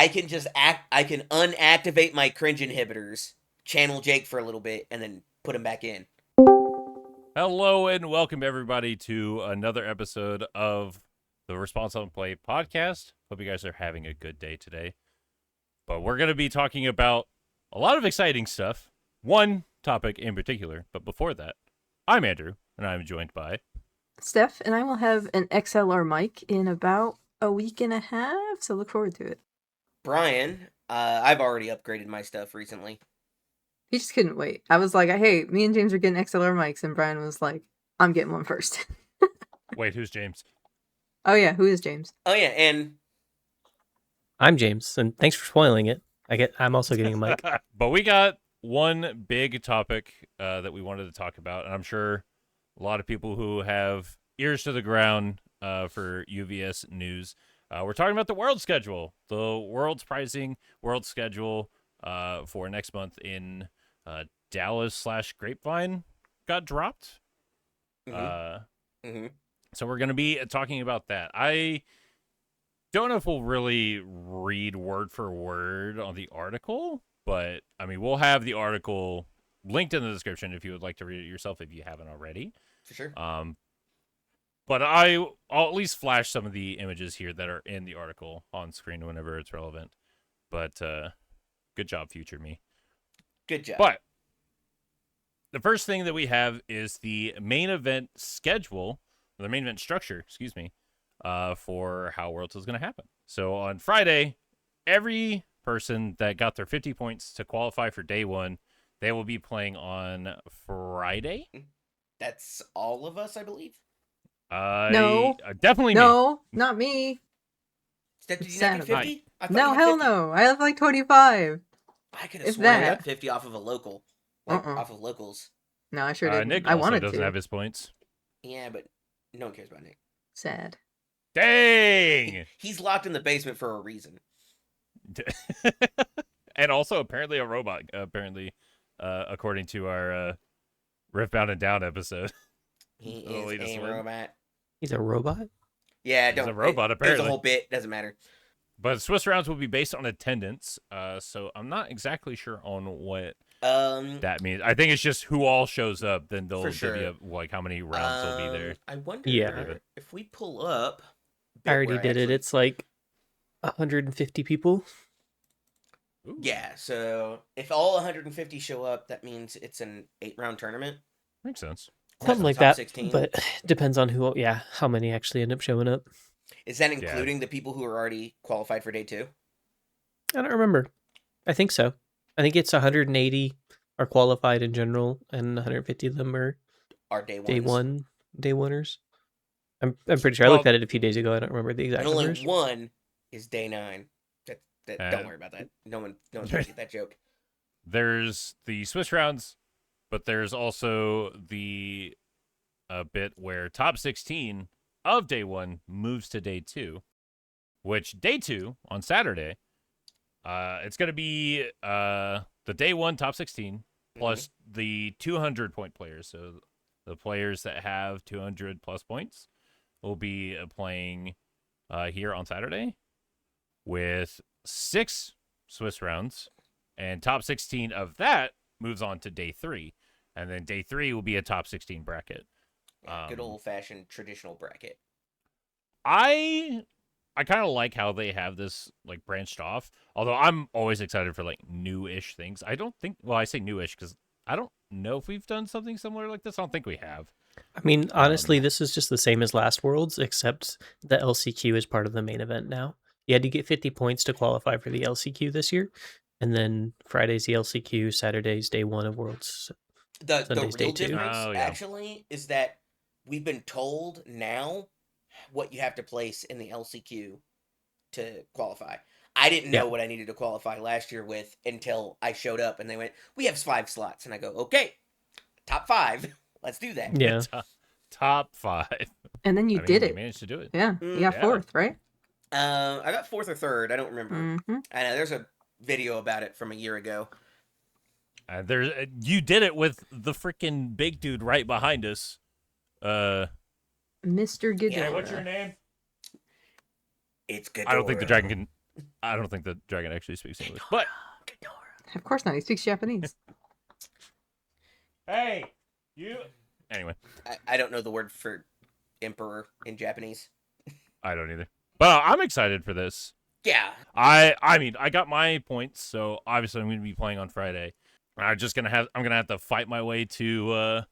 I can unactivate my cringe inhibitors, channel Jake for a little bit, and then put him back in. Hello and welcome everybody to another episode of the Response on Play podcast. Hope you guys are having a good day today. But we're going to be talking about a lot of exciting stuff. One topic in particular. But before that, I'm Andrew, and I'm joined by Steph, and I will have an XLR mic in about a week and a half, so look forward to it. Brian, I've already upgraded my stuff recently. He just couldn't wait. I was like, hey, me and James are getting XLR mics, and Brian was like, I'm getting one first. Wait, who's James? Oh yeah, who is James? Oh yeah, and I'm James, and thanks for spoiling it. I'm also getting a mic. But we got one big topic that we wanted to talk about, and I'm sure a lot of people who have ears to the ground for UVS news. We're talking about the world schedule, the world's pricing world schedule for next month in Dallas/Grapevine got dropped. So we're going to be talking about that. I don't know if we'll really read word for word on the article, but I mean, we'll have the article linked in the description if you would like to read it yourself if you haven't already. For sure. But I'll at least flash some of the images here that are in the article on screen whenever it's relevant. But good job, future me. Good job. But the first thing that we have is the main event schedule, or the main event structure, excuse me, for how Worlds is going to happen. So on Friday, every person that got their 50 points to qualify for day one, they will be playing on Friday. That's all of us, I believe. No. Definitely me. No, not me. Steph, did you not get 50? I thought No, you had hell 50. no. I have like 25. I could have If sworn I that. got 50 off of a local. Off of locals. No, I sure didn't. Nick I also wanted doesn't to. have his points. Yeah, but no one cares about Nick. Sad. Dang! He's locked in the basement for a reason. And also apparently a robot, according to our Riftbound and Down episode. He The is latest a one. robot. He's a robot? Yeah, He's a robot, There's apparently. a whole bit. Doesn't matter. But Swiss rounds will be based on attendance, so I'm not exactly sure on what that means. I think it's just who all shows up. Then they'll For sure. give you like how many rounds will be there. I wonder Yeah. if we pull up. I already Bitware, did it. actually- It's like 150 people. Ooh. Yeah, so if all 150 show up, that means it's an 8-round tournament. Makes sense. Something like top that. 16. But depends on how many actually end up showing up. Is that including the people who are already qualified for day 2? I don't remember. I think so. I think it's 180 are qualified in general, and 150 of them are Our day 1s. day oneers. I'm pretty sure. I looked at it a few days ago. I don't remember the exact And only numbers. one is day 9. Don't worry about that. No one's gonna get that joke. There's the Swiss rounds, but there's also the bit where top 16 of day 1 moves to day 2, which day 2 on Saturday, it's going to be the day 1 top 16 plus the 200 point players. So the players that have 200 plus points will be playing here on Saturday with 6 Swiss rounds, and top 16 of that moves on to day 3, and then day 3 will be a top 16 bracket. Yeah, good old-fashioned traditional bracket. I kind of like how they have this like branched off, although I'm always excited for like new-ish things. I say new-ish because I don't know if we've done something similar like this. I don't think we have. I mean, honestly, this is just the same as last Worlds, except the LCQ is part of the main event now. You had to get 50 points to qualify for the LCQ this year, and then Friday's the LCQ, Saturday's day 1 of Worlds. The Sunday's day real 2. difference, Oh, yeah. actually, is that we've been told now what you have to place in the LCQ to qualify. I didn't know what I needed to qualify last year with until I showed up, and they went, "We have 5 slots," and I go, "Okay, top 5, let's do that." Yeah. Top 5. And then you I did mean, it. You managed to do it. Yeah, you got Yeah. 4th, right? I got 4th or 3rd. I don't remember. Mm-hmm. I know there's a video about it from a year ago. You did it with the freaking big dude right behind us. Mr. Godzilla. It's good. I don't think the dragon can. I don't think the dragon actually speaks English. But Of course not. He speaks Japanese. hey, you. Anyway, I don't know the word for emperor in Japanese. I don't either. But I'm excited for this. Yeah. I mean, I got my points, so obviously I'm going to be playing on Friday. I'm gonna have to fight my way to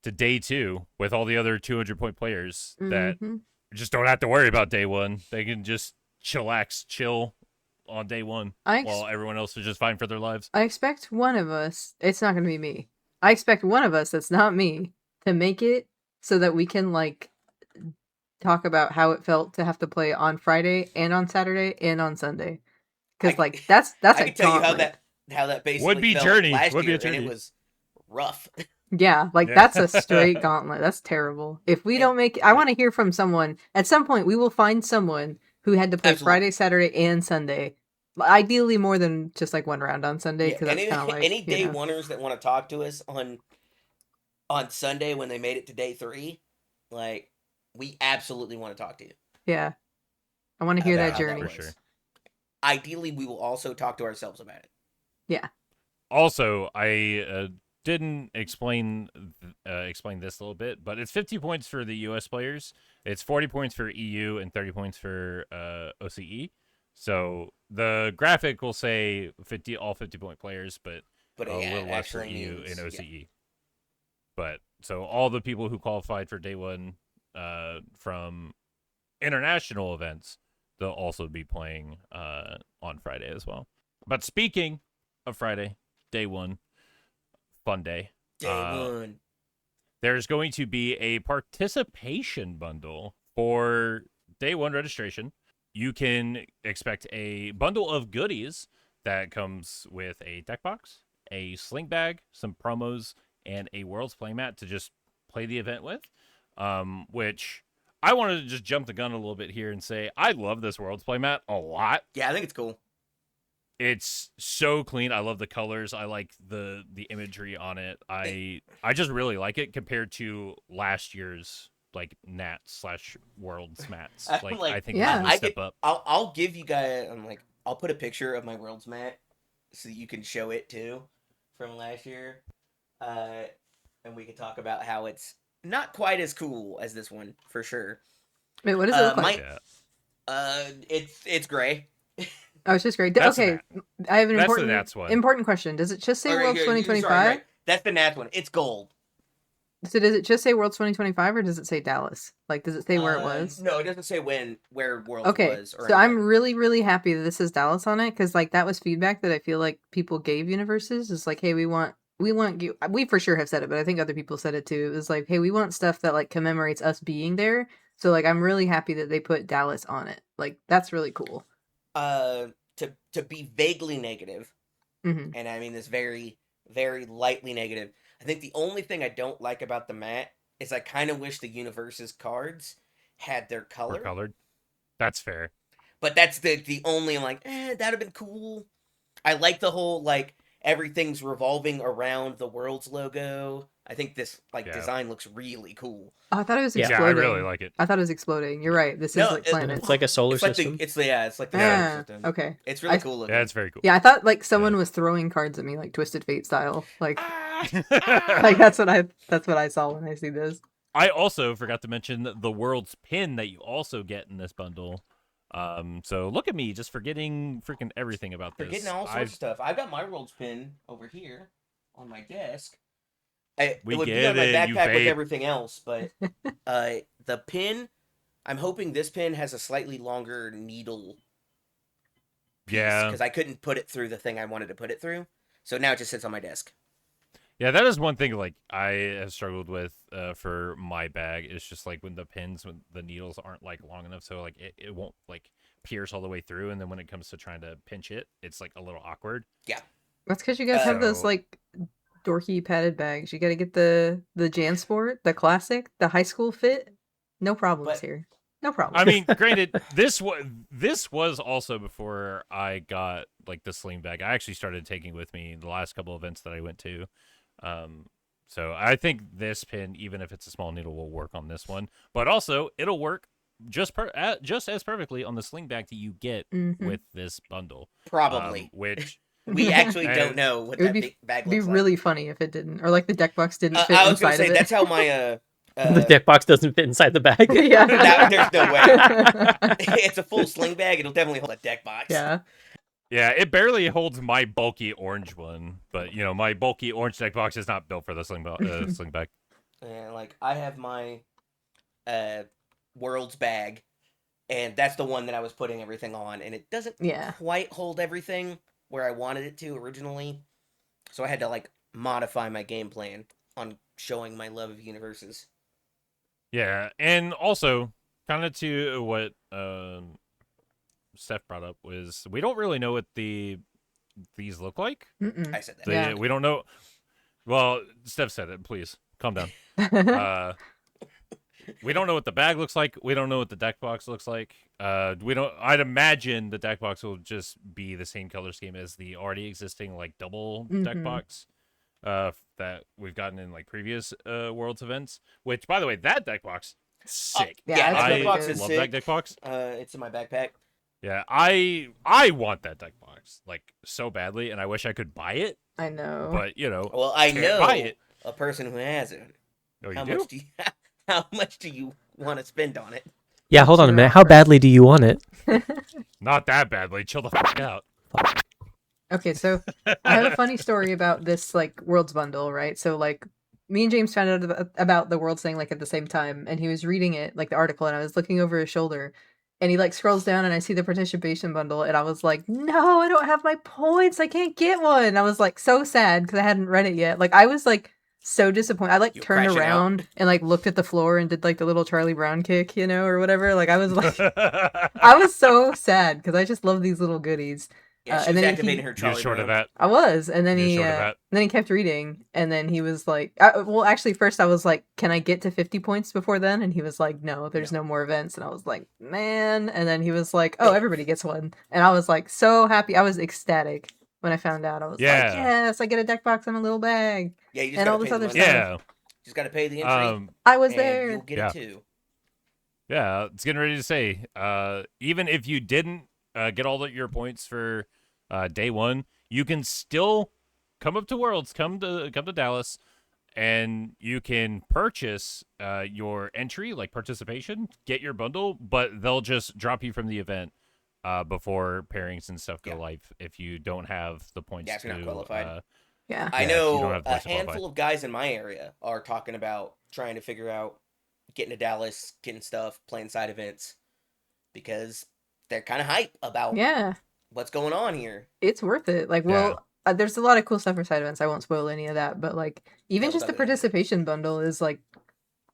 day 2 with all the other 200-point players that just don't have to worry about day 1. They can just chill on day 1 while everyone else is just fighting for their lives. I expect one of us, it's not going to be me. I expect one of us that's not me to make it so that we can like talk about how it felt to have to play on Friday and on Saturday and on Sunday. Because like that's I a can tell you gauntlet. how that basically Would be felt journey. last Would be a year, and journey. it was rough. Yeah, like that's a straight gauntlet. That's terrible. If we don't make it, I want to hear from someone. At some point, we will find someone who had to play Absolutely. Friday, Saturday, and Sunday. Ideally, more than just like one round on Sunday, because that's kind of like any day oneers that want to talk to us on Sunday when they made it to day 3, like we absolutely want to talk to you. Yeah, I want to hear that About how journey. For sure. Ideally, we will also talk to ourselves about it. Yeah. Also, I didn't explain this a little bit, but it's 50 points for the US players. It's 40 points for EU and 30 points for OCE. So the graphic will say all 50-point players, but a little less for EU and OCE. Yeah. But so all the people who qualified for day 1 from international events, they'll also be playing on Friday as well. But speaking of Friday, day 1, fun day. Day 1. There's going to be a participation bundle for day 1 registration. You can expect a bundle of goodies that comes with a deck box, a sling bag, some promos, and a Worlds playmat to just play the event with. Which I wanted to just jump the gun a little bit here and say I love this Worlds playmat a lot. Yeah, I think it's cool. It's so clean. I love the colors. I like the imagery on it. I just really like it compared to last year's like Nats/Worlds mats. I think yeah. it's a step up. I'll give you guys. I'll put a picture of my Worlds mat so you can show it too from last year, and we can talk about how it's not quite as cool as this one for sure. Wait, what does it look like? It's gray. Oh, it's just great. That's Okay, I have an That's the Nats one. important question. Does it just say Worlds 2025? Right. That's the Nats one. It's gold. So does it just say Worlds 2025, or does it say Dallas? Like, does it say where it was? No, it doesn't say where Worlds was. So I'm really, really happy that this has Dallas on it, because like that was feedback that I feel like people gave Universus. Is like, hey, we want you. We for sure have said it, but I think other people said it too. It was like, hey, we want stuff that like commemorates us being there. So like, I'm really happy that they put Dallas on it. Like, that's really cool. To be vaguely negative, and I mean this very, very lightly negative. I think the only thing I don't like about the mat is I kind of wish the Universus cards had their color. Or colored. That's fair. But that's the only, I'm like, that'd have been cool. I like the whole, like, everything's revolving around the Worlds logo. I think this, design looks really cool. Oh, I thought it was exploding. Yeah, I really like it. I thought it was exploding. You're right. This is like planet. It's like a solar system. It's the solar system. Okay. It's really cool looking. Yeah, it's very cool. Yeah, I thought like someone was throwing cards at me like Twisted Fate style. Like, like that's what I saw when I see this. I also forgot to mention the Worlds pin that you also get in this bundle. So look at me just forgetting freaking everything about this. Forgetting all sorts of stuff. I've got my Worlds pin over here on my desk. It would be on my backpack with everything else, but the pin, I'm hoping this pin has a slightly longer needle piece, because I couldn't put it through the thing I wanted to put it through, so now it just sits on my desk. Yeah, that is one thing like I have struggled with for my bag. It's just like when the needles aren't like long enough, so like it won't like pierce all the way through, and then when it comes to trying to pinch it, it's like a little awkward. Yeah, that's because you guys have those like dorky padded bags. You got to get the JanSport, the classic, the high school fit. No problems here. No problem. I mean, granted, this was also before I got like the sling bag. I actually started taking with me the last couple events that I went to. So I think this pin, even if it's a small needle, will work on this one. But also, it'll work just as perfectly on the sling bag that you get with this bundle. Probably. Which we actually don't know what It would that be bag be looks really funny if it didn't, or like the deck box didn't fit I was gonna inside say of it. that's how my the deck box doesn't fit inside the bag. Yeah. there's no way. It's a full sling bag. It'll definitely hold a deck box. Yeah. Yeah, it barely holds my bulky orange one, but you know, my bulky orange deck box is not built for the sling bag. And like I have my Worlds bag, and that's the one that I was putting everything on, and it doesn't quite hold everything where I wanted it to originally. So I had to like modify my game plan on showing my love of universes. Yeah, and also kind of to what Steph brought up was we don't really know what these look like. I said that. We don't know. Well, Steph said it. Please calm down. We don't know what the bag looks like. We don't know what the deck box looks like. We don't. I'd imagine the deck box will just be the same color scheme as the already existing like double deck box that we've gotten in like previous Worlds events. Which, by the way, that deck box sick. That box is love sick. that deck box. It's in my backpack. Yeah, I want that deck box like so badly, and I wish I could buy it. I know, but you know, well, I know buy it. A person who has it. Oh, you do? How much do you want to spend on it? Yeah, hold on a minute. How badly do you want it? Not that badly. Chill the fuck out. Okay, so I have a funny story about this like Worlds bundle, right? So like me and James found out about the Worlds thing like at the same time, and he was reading it, like the article, and I was looking over his shoulder, and he like scrolls down and I see the participation bundle, and I was like, no, I don't have my points. I can't get one. And I was like so sad because I hadn't read it yet. Like I was like so disappointed. I like turned around and like looked at the floor and did like the little Charlie Brown kick, you know, or whatever. Like I was like, I was so sad because I just love these little goodies. Yeah, she was activating her Charlie short of that. I was, and then he kept reading, and then he was like, well, actually, first I was like, can I get to 50 points before then? And he was like, no, there's no more events. And I was like, man. And then he was like, oh, everybody gets one. And I was like, so happy. I was ecstatic when I found out. I was like, yes, I get a deck box and a little bag. Yeah, you just and all this other stuff. Yeah, just got to pay the entry. I was there. You'll get it too. Yeah, it's getting ready to say, even if you didn't get all your points for day one, you can still come up to Worlds, come to Dallas, and you can purchase your entry, like participation, get your bundle, but they'll just drop you from the event before pairings and stuff go live if you don't have the points. Yeah, if you're not qualified. I know a handful of guys in my area are talking about trying to figure out getting to Dallas, getting stuff, playing side events, because they're kind of hype about what's going on here. It's worth it. Like, there's a lot of cool stuff for side events. I won't spoil any of that, but like even just the participation bundle is like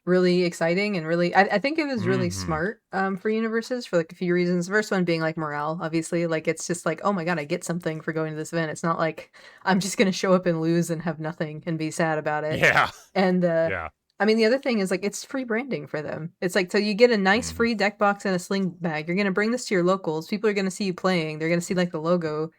really exciting and really I think it was really smart for Universes for like a few reasons. The first one being like morale, obviously. Like it's just like, oh my god, I get something for going to this event. It's not like I'm just gonna show up and lose and have nothing and be sad about it. Yeah. And I mean, the other thing is like it's free branding for them. It's like, so you get a nice free deck box and a sling bag. You're gonna bring this to your locals. People are gonna see you playing. They're gonna see like the logo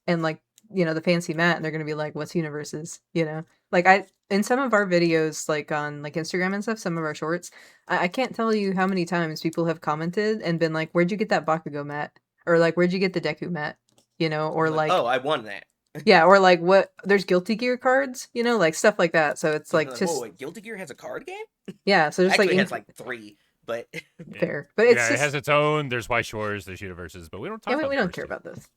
and like, you know, the fancy mat, and they're gonna be like, what's Universes? You know, like in some of our videos, like on like Instagram and stuff, some of our shorts, I can't tell you how many times people have commented and been like, where'd you get that Bakugo mat? Or like, where'd you get the Deku mat? You know, or like, oh, I won that. Yeah, or like what? There's Guilty Gear cards, you know, like stuff like that. So it's like just. Whoa, wait, Guilty Gear has a card game? Yeah, so just actually like it has like 3, but fair. But it's just... it has its own. There's White Shores, there's Universes, but we don't talk. Yeah, we don't care about this.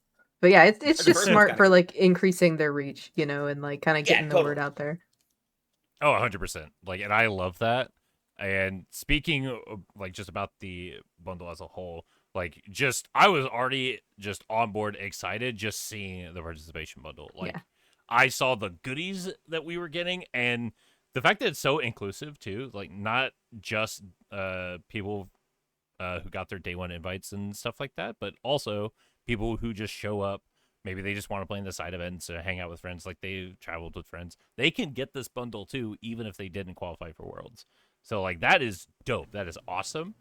But yeah, it's just smart for like increasing their reach, you know, and like kind of getting the word out there. Oh, 100%. Like, and I love that. And speaking of, like just about the bundle as a whole. Like, I was already just on board, excited, just seeing the participation bundle. Like, I saw the goodies that we were getting, and the fact that it's so inclusive, too. Like, not just people who got their day one invites and stuff like that, but also people who just show up. Maybe they just want to play in the side events or hang out with friends, like they traveled with friends. They can get this bundle, too, even if they didn't qualify for Worlds. So, like, that is dope. That is awesome.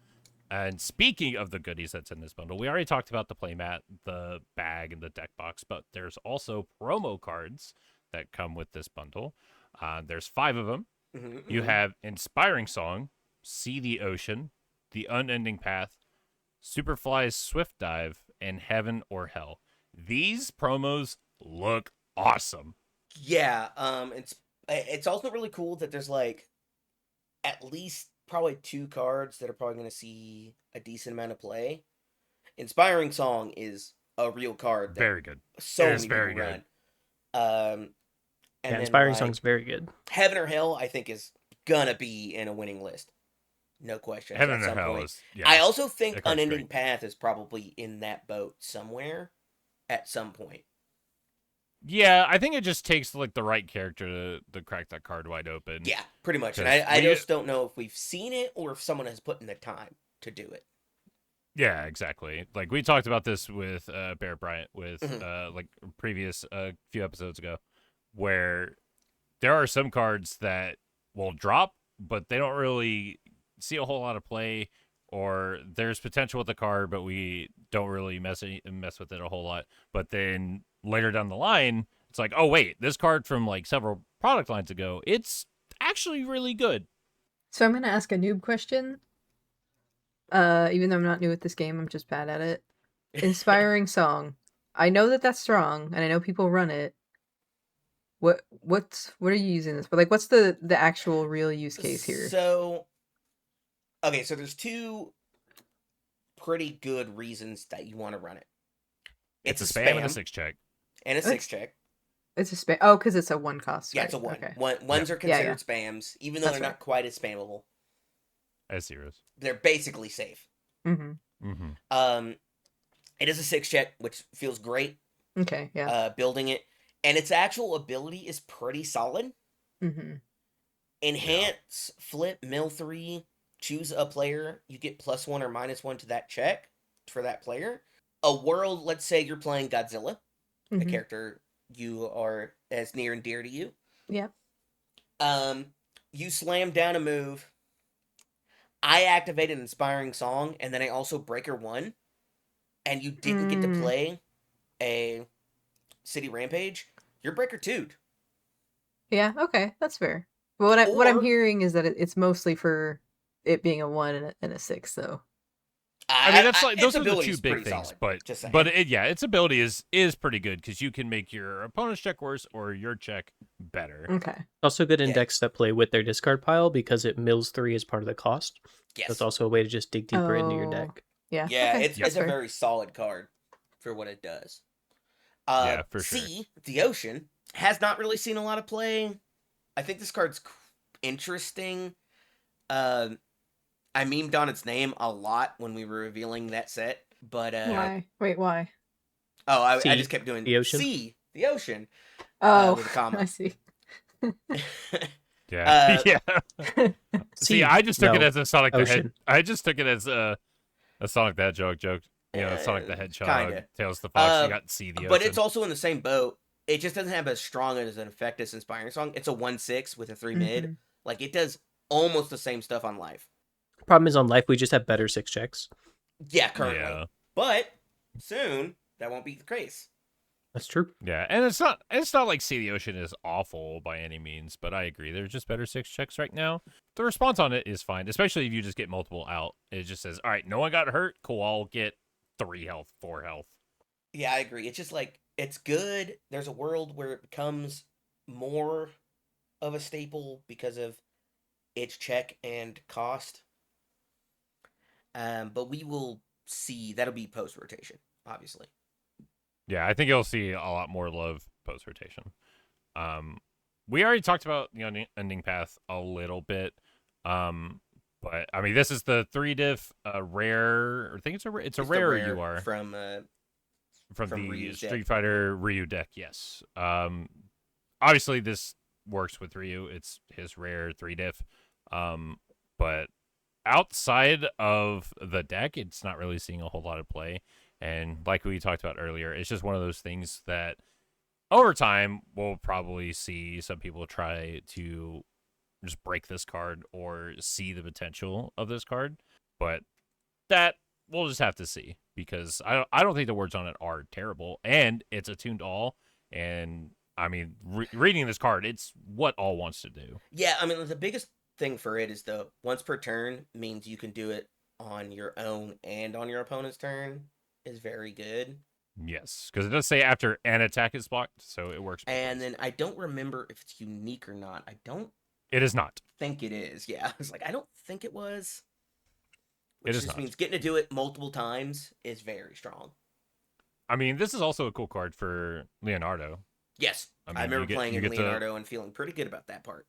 And speaking of the goodies that's in this bundle, we already talked about the playmat, the bag, and the deck box, but there's also promo cards that come with this bundle. There's 5 of them. You have Inspiring Song, See the Ocean, The Unending Path, Superfly's Swift Dive, and Heaven or Hell. These promos look awesome. Yeah, it's also really cool that there's like at least probably 2 cards that are probably going to see a decent amount of play. Inspiring Song is a real card that Very good. so It many is people very run. good. And then Inspiring like, Song's very good. Heaven or Hell, I think, is gonna be in a winning list. No question. Heaven at or some Hell point. is, yeah. I also think that card's Unending great. Path is probably in that boat somewhere at some point. Yeah, I think it just takes like the right character to crack that card wide open. Yeah, pretty much. And 'Cause I we- just don't know if we've seen it or if someone has put in the time to do it. Yeah, exactly. Like we talked about this with Barrett Bryant with Mhm. like previous few episodes ago, where there are some cards that will drop, but they don't really see a whole lot of play, or there's potential with the card, but we don't really mess with it a whole lot. But then later down the line, it's like, oh wait, this card from like several product lines ago, it's actually really good. So I'm gonna ask a noob question. Even though I'm not new at this game, I'm just bad at it. Inspiring Song. I know that that's strong, and I know people run it. What are you using this for? Like, what's the actual real use case here? So, okay, so there's 2 pretty good reasons that you want to run it. It's a spam and a 6-check. And a It's- 6-check. It's a spam. Oh, because it's a 1 cost. Yeah, Right? it's a 1. Okay. Ones are Yeah, considered spams, even though That's they're right. not quite as spammable. As zeros. They're basically safe. Mm-hmm. Mm-hmm. It is a 6-check, which feels great. Okay. Yeah. Building it, and its actual ability is pretty solid. Mm-hmm. Enhance, flip, mill 3, choose a player. You get +1 or -1 to that check for that player. A world, let's say you're playing Godzilla, a Mhm. character you are as near and dear to you. Yep. You slam down a move. I activate an Inspiring Song, and then I also Breaker 1, and you didn't get to Mm. play a City Rampage, you're Breaker 2'd. Yeah. Okay. That's fair. But what I'm Or- hearing is that it's mostly for it being a 1 and a 6, though. I mean, that's like its those are the ability's 2 big pretty things, solid, just saying. but its ability is pretty good because you can make your opponent's check worse or your check better. Okay. Also good in Yeah. decks that play with their discard pile because it mills 3 as part of the cost. Yes. That's also a way to just dig deeper into your Oh. deck. Yeah. Yeah, Okay. it's That's a fair. very solid card for what it does. Yeah, for sure. C, the Ocean, has not really seen a lot of play. I think this card's interesting. I mememed on its name a lot when we were revealing that set, but Why? Wait. Why? oh, I C, just kept doing the Ocean? C, the Ocean, Oh, with a comma. I see. Yeah, yeah. See, C, I just took it no, as a Sonic the Hedgehog. Ocean. I just took it as a Sonic the Hedgehog joke. You know, Sonic the Hedgehog, kinda. Tails the Fox. You got C, the Ocean. But it's also in the same boat. It just doesn't have as strong as an effect as Inspiring Song. It's a 1/6 with a 3 mid. Mhm. Like, it does almost the same stuff on life. Problem is on life we just have better 6 checks. Yeah, currently. Yeah. But soon that won't be the case. That's true. Yeah, and it's not like Sea the Ocean is awful by any means, but I agree. There's just better 6 checks right now. The response on it is fine, especially if you just get multiple out. It just says, all right, no one got hurt. Cool, I'll get 3 health, 4 health. Yeah, I agree. It's just like, it's good. There's a world where it becomes more of a staple because of its check and cost. But we will see. That'll be post rotation, obviously. Yeah, I think you'll see a lot more love post rotation. We already talked about the ending path a little bit. But I mean, this is the 3-diff rare. I think it's a It's the rare you are from from the Ryu's Street deck. Fighter Ryu deck. Yes. Obviously this works with Ryu. It's his rare 3-diff. But outside of the deck, it's not really seeing a whole lot of play. And like we talked about earlier, it's just one of those things that over time we'll probably see some people try to just break this card or see the potential of this card. But that we'll just have to see, because I don't think the words on it are terrible, and it's attuned all. And I mean, reading this card, it's what all wants to do. Yeah, I mean, the biggest thing for it is the once per turn means you can do it on your own and on your opponent's turn is very good. Yes, because it does say after an attack is blocked, so it works both And ways. then I don't remember if it's unique or not. I don't It is not. think it is. Yeah, I was like, I don't think it was. It Which is just not. means getting to do it multiple times is very strong. I mean, this is also a cool card for Leonardo. Yes, I mean, I remember playing in to- Leonardo and feeling pretty good about that part.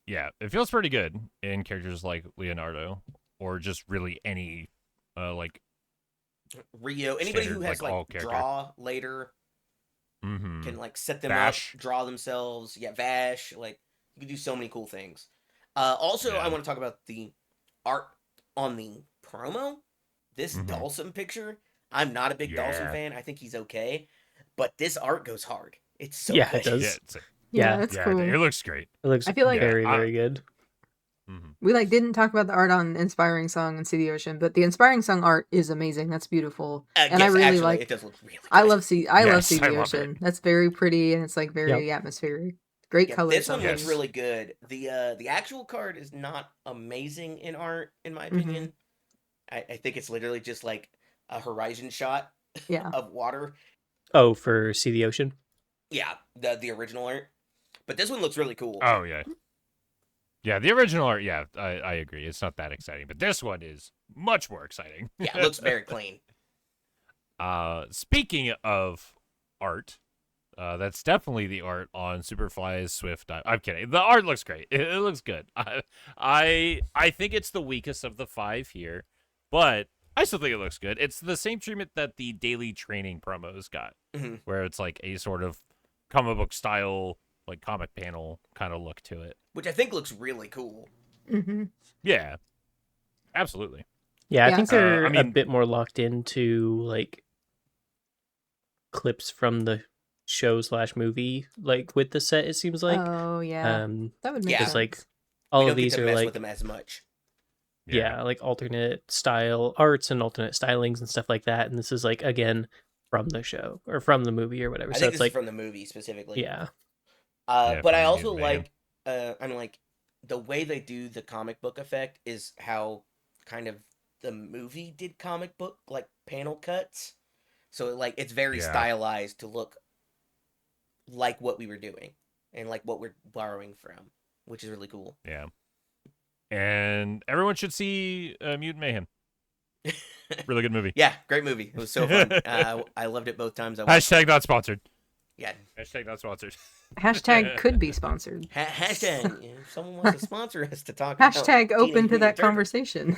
Yeah, it feels pretty good in characters like Leonardo, or just really any, like Rio, anybody who standard, has like, all like character. draw later Mm-hmm. can like set them Vash. up, draw themselves. Yeah, Vash. Like you can do so many cool things. Also, I Yeah. want to talk about the art on the promo. This Mhm. Dawson picture. I'm not a big Dawson Yeah. fan. I think he's okay, but this art goes hard. It's so Yeah, good. it does. Yeah, it's, Yeah, it's yeah, cool. it looks great. It looks I feel like- very, Yeah, very good. Mm-hmm. We like didn't talk about the art on Inspiring Song and See the Ocean, but the Inspiring Song art is amazing. That's beautiful, and I yes, really actually, like. it does look really good. I love See Yes, See I the love Ocean. it. That's very pretty and it's like very atmospheric. Great Yeah, colors. this one on looks Yes. really good. The actual card is not amazing in art, in my Mhm. opinion. I think it's literally just like a horizon shot Yeah. of water. Oh, for See the Ocean? Yeah, the original art. But this one looks really cool. Oh yeah, yeah. The original art, yeah, I agree. It's not that exciting, but this one is much more exciting. Yeah, it looks very clean. Speaking of art, that's definitely the art on Superfly's Swift. I'm kidding. The art looks great. It looks good. I think it's the weakest of the 5 here, but I still think it looks good. It's the same treatment that the daily training promos got, Mhm. where it's like a sort of comic book style, like comic panel kind of look to it. Which I think looks really cool. Mm-hmm. Yeah, absolutely. Yeah, I Yeah, think so- they're I a mean- bit more locked into like clips from the show/movie, like with the set. It seems like, Oh yeah, that would make yeah. sense. because like We all don't of these get to are mess like with them as much. yeah, like alternate style arts and alternate stylings and stuff like that. And this is like again from the show or from the movie or whatever. I So think it's this like is from the movie specifically. yeah, Yeah, But from I the also Mutant Mayhem. like, I'm like, the way they do the comic book effect is how kind of the movie did comic book, like, panel cuts. So, like, it's very Yeah. stylized to look like what we were doing and like what we're borrowing from, which is really cool. Yeah. And everyone should see Mutant Mayhem. Really good movie. Yeah, great movie. It was so fun. I loved it both times I watched. Hashtag not sponsored. Yeah. Hashtag not sponsored. Hashtag could be sponsored. Hashtag, if someone wants to sponsor us to talk about Hashtag Teenage open to Mutant that Turtles. conversation.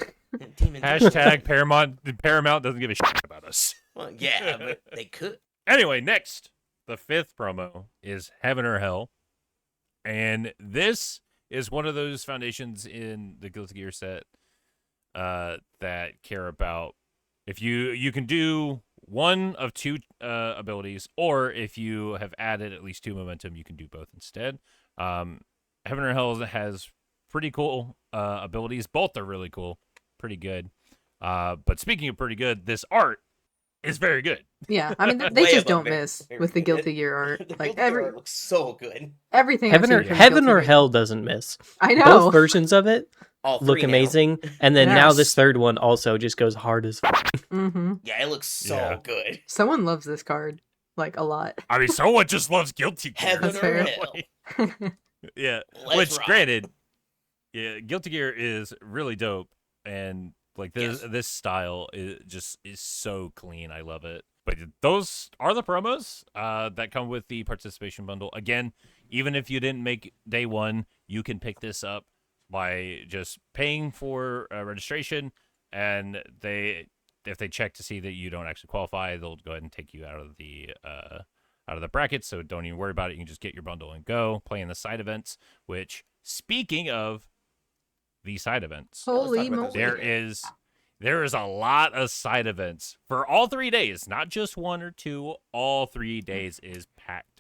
Demon Turtles. Hashtag Paramount doesn't give a shit about us. Well, yeah, but they could. Anyway, next, the 5th promo is Heaven or Hell. And this is one of those foundations in the Guilty Gear set that care about if you can do one of 2 abilities, or if you have added at least 2 momentum, you can do both instead. Heaven or Hell has pretty cool abilities. Both are really cool, pretty good. But speaking of pretty good, this art is very good. Yeah, I mean they Way just above don't very- miss very with the good. Guilty Gear art. The Like Guilty Gear art looks so good. everything. Heaven I've seen from Heaven Guilty or Gear. Hell doesn't miss. I know. Both versions of it All 3 look now. amazing, and then now this Yes. third one also just goes hard as. Mm-hmm. Yeah, it looks so Yeah. good. Someone loves this card like a lot. I mean, someone just loves Guilty Gear. Heaven That's or fair. Hell. Yeah, Let's which rock. granted, yeah, Guilty Gear is really dope, and like this Yes. this style is so clean. I love it. But those are the promos that come with the participation bundle. Again, even if you didn't make day 1, you can pick this up by just paying for registration, and if they check to see that you don't actually qualify, they'll go ahead and take you out of the bracket. So don't even worry about it. You can just get your bundle and go play in the side events. Which, speaking of the side events, Holy about those moly! there is a lot of side events for all 3 days, not just 1 or 2. All 3 days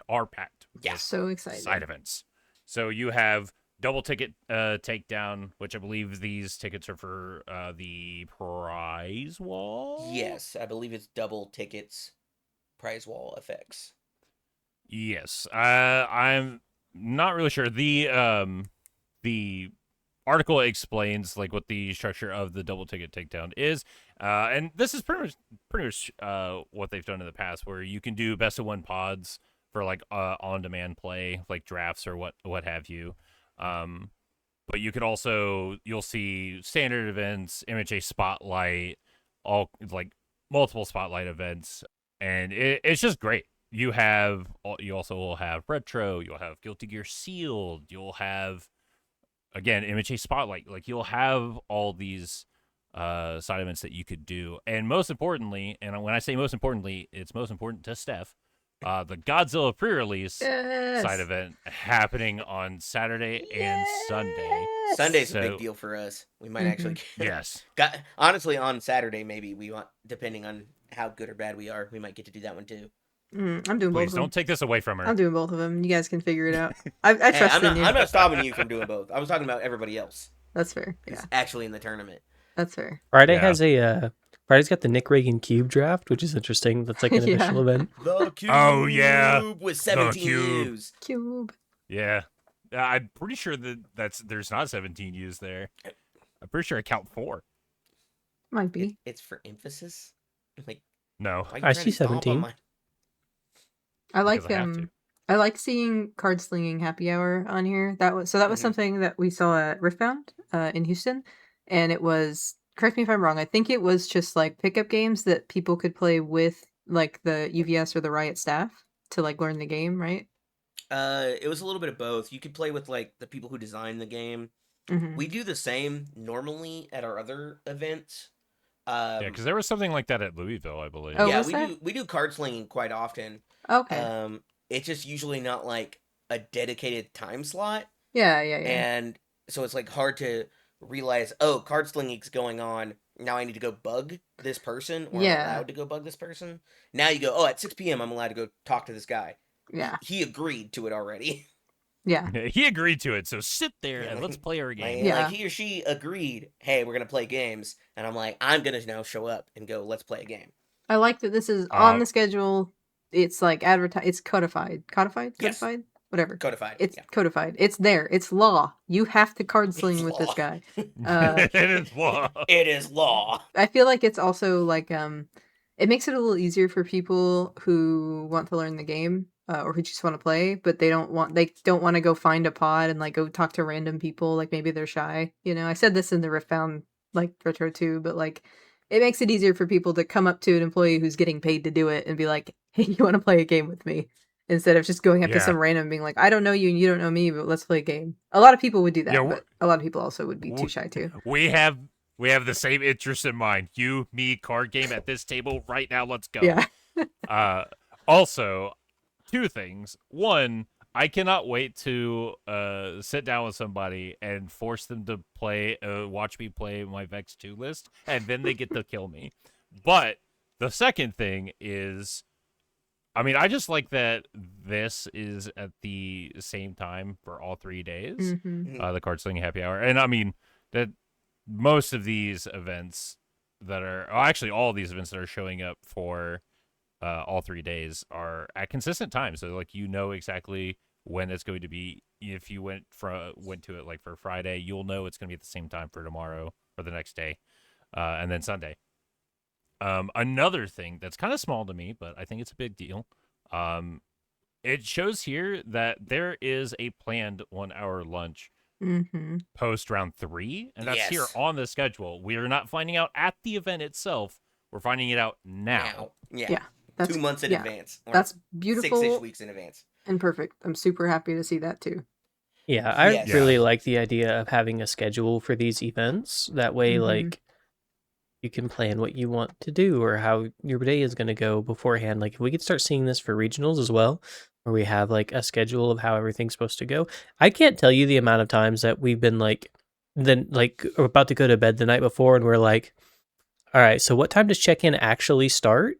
are packed. Yeah. with So excited. side events. So you have double ticket takedown, which I believe these tickets are for the prize wall. Yes, I believe it's double tickets, prize wall effects. Yes. I'm not really sure. The article explains like what the structure of the double ticket takedown is, and this is pretty much what they've done in the past, where you can do best of one pods for like on demand play, like drafts or what have you. But you could also, you'll see standard events, MHA Spotlight, all like multiple Spotlight events, and it's just great. You also will have Retro, you'll have Guilty Gear Sealed, you'll have, again, MHA Spotlight. Like, you'll have all these side events that you could do. And most importantly, and when I say most importantly, it's most important to Steph, the Godzilla pre-release side event happening on Saturday and Sunday. Sunday's a big deal for us. We might actually yes. Honestly, on Saturday, maybe we want, depending on how good or bad we are, we might get to do that one too. I'm doing both Please of them. don't take this away from her. I'm doing both of them. You guys can figure it out. I trust in you. I'm not stopping you from doing both. I was talking about everybody else. That's fair. Yeah, actually in the tournament. that's fair. Friday has Friday's got the Nick Reagan Cube draft, which is interesting. That's like an official event. The Cube. Oh, yeah. With 17 U's. Cube. Yeah. I'm pretty sure there's not 17 U's there. I'm pretty sure I count 4. Might be. It's for emphasis. Like, no, I see 17. I like Because I have to. I like seeing card slinging happy hour on here. That was something that we saw at Riftbound in Houston, and it was, correct me if I'm wrong, I think it was just like pickup games that people could play with like the UVS or the Riot staff to like learn the game, right? It was a little bit of both. You could play with like the people who designed the game. Mm-hmm. We do the same normally at our other events. Yeah, because there was something like that at Louisville, I believe. Oh, yeah, was there? we do card slinging quite often. Okay. It's just usually not like a dedicated time slot. Yeah. And so it's like hard to realize, oh, card slinging's going on. Now I need to go bug this person, or I'm allowed to go bug this person. Now you go, oh, at 6 p.m. I'm allowed to go talk to this guy. Yeah. He agreed to it already. Yeah. He agreed to it, so sit there and let's play our game. Yeah. Like he or she agreed, hey, we're going to play games. And I'm like, I'm going to now show up and go, let's play a game. I like that this is on the schedule. It's like it's codified. Yes. Whatever. Codified. It's codified. It's there. It's law. You have to card sling with this guy. It is law. It is law. I feel like it's also like it makes it a little easier for people who want to learn the game or who just want to play, but they don't want to go find a pod and like go talk to random people. Like maybe they're shy. You know, I said this in the Riftbound like retro too, but like it makes it easier for people to come up to an employee who's getting paid to do it and be like, hey, you want to play a game with me? Instead of just going up to some random being like, I don't know you and you don't know me, but let's play a game. A lot of people would do that, but a lot of people also would be too shy too. We have the same interest in mind. You, me, card game at this table right now. Let's go. Yeah. Also, 2 things. One, I cannot wait to sit down with somebody and force them to watch me play my Vex 2 list, and then they get to kill me. But the second thing is, I mean, I just like that this is at the same time for all 3 days, Mm-hmm. the card slinging happy hour. And I mean, that most of these events all of these events that are showing up for all 3 days are at consistent times. So like, you know exactly when it's going to be. If you went to it like for Friday, you'll know it's going to be at the same time for tomorrow or the next day, and then Sunday. Another thing that's kind of small to me, but I think it's a big deal. It shows here that there is a planned 1-hour lunch post round 3, and that's here on the schedule. We are not finding out at the event itself. We're finding it out now. Yeah. That's 2 months in advance. That's beautiful. 6-ish weeks in advance. And perfect. I'm super happy to see that too. Yeah, I really like the idea of having a schedule for these events. That way, like, you can plan what you want to do or how your day is going to go beforehand. Like, if we could start seeing this for regionals as well, where we have like a schedule of how everything's supposed to go. I can't tell you the amount of times that we've been like, we're about to go to bed the night before and we're like, all right, so what time does check-in actually start?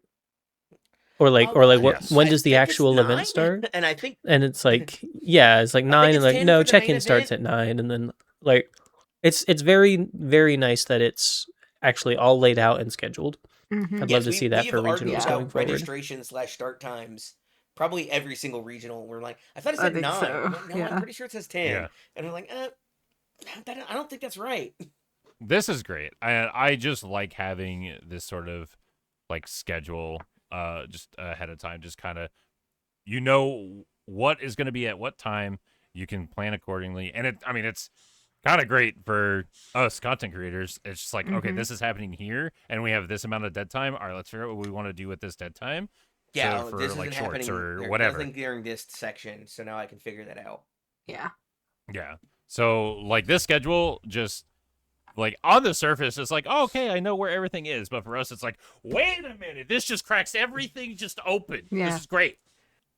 Or when does the actual event start? And I think, and it's like, it's like 9, and like, no, check-in starts at 9, and then like, it's very, very nice that it's actually all laid out and scheduled. I'd love to see that for regionals going forward. Registration/start times. Probably every single regional. We're like, I thought it said 9. So. No, I'm pretty sure it says 10. Yeah. And we're like, I don't think that's right. This is great. I just like having this sort of like schedule just ahead of time, just kind of what is going to be at what time. You can plan accordingly, and it's kind of great for us content creators. It's just like, okay, this is happening here, and we have this amount of dead time. All right, let's figure out what we want to do with this dead time. Yeah, for this like isn't shorts happening. or whatever. Nothing during this section, so now I can figure that out. Yeah. Yeah. So like this schedule, just like on the surface, it's like, oh, okay, I know where everything is, but for us, it's like, wait a minute, this just cracks everything just open. Yeah. This is great.